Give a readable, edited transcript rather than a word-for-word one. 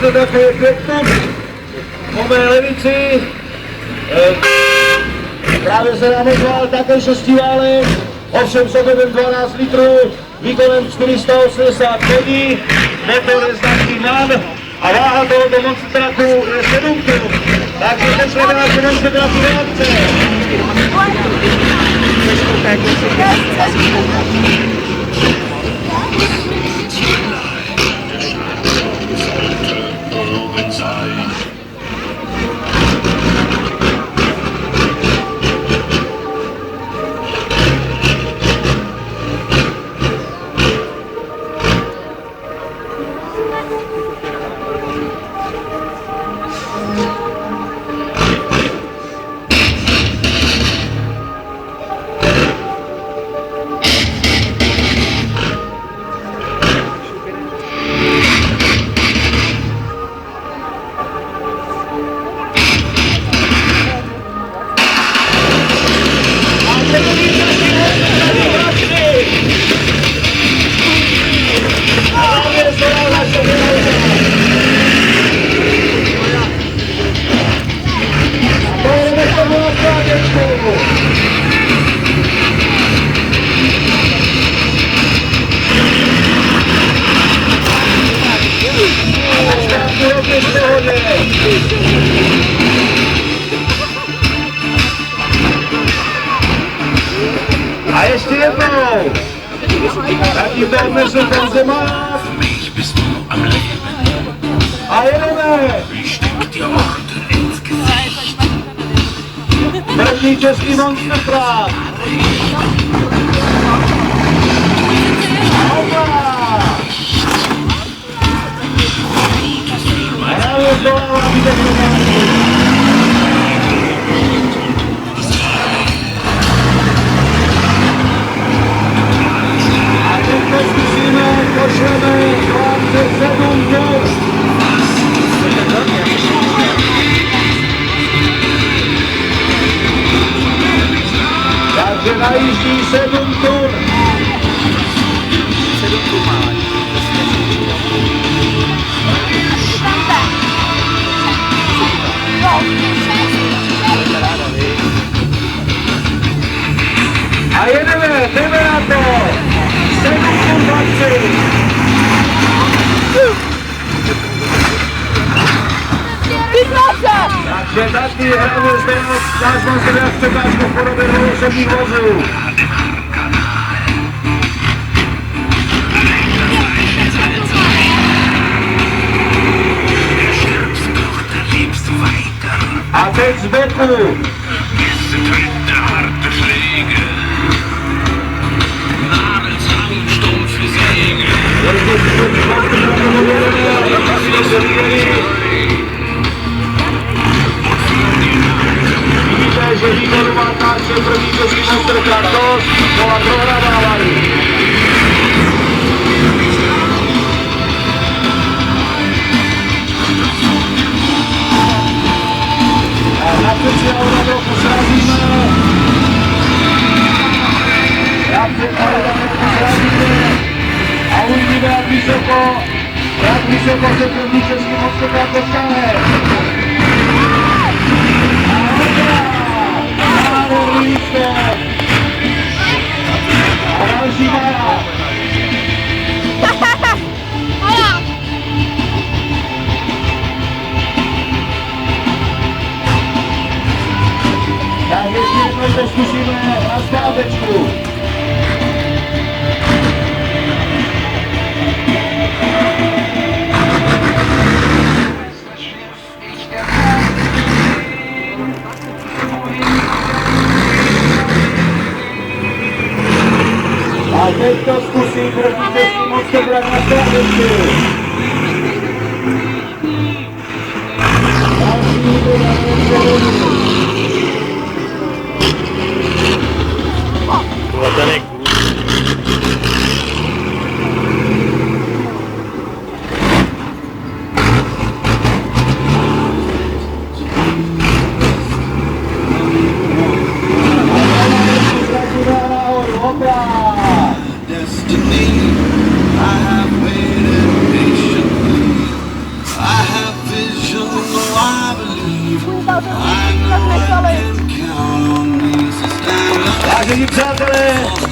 zde takové pěkné po mé levici. Právě se nám ozval také šestiválek, ovšem s oběhem 12 litrů, výkonem 480 koní, motor je značky MAN a váha tohoto monstertraku je 7 tun. Takže pošleme naše monstertraky do akce. A ještě jednou! Taký to dnesu tam zema! A jedeme! První český monstertrak! A já už dolávám výtek. Pošleme 27 tun. Takže najíždí 7 tun. 7 tun má. A jedeme, jdeme na to. 7 tun patří. Takže taky hraní zde náš monstertrák překážku v podobě dvou osobních vozů. A teď z boku. Vidíte, že výkonu má naše první český monstertrák dost, kola prohrávávají. A na speciál na trochu srazíme. Na speciál na trochu srazíme. A uvidíme, jak vysoko se první český monstertrák dostane. A další mára. Tak ještě jednou to zkusíme na zpátečku. A teď to zkusí první český monstertrák na zpátečku. Další to na monstertrák. Destiny, I have waited patiently. Vážení přátelé,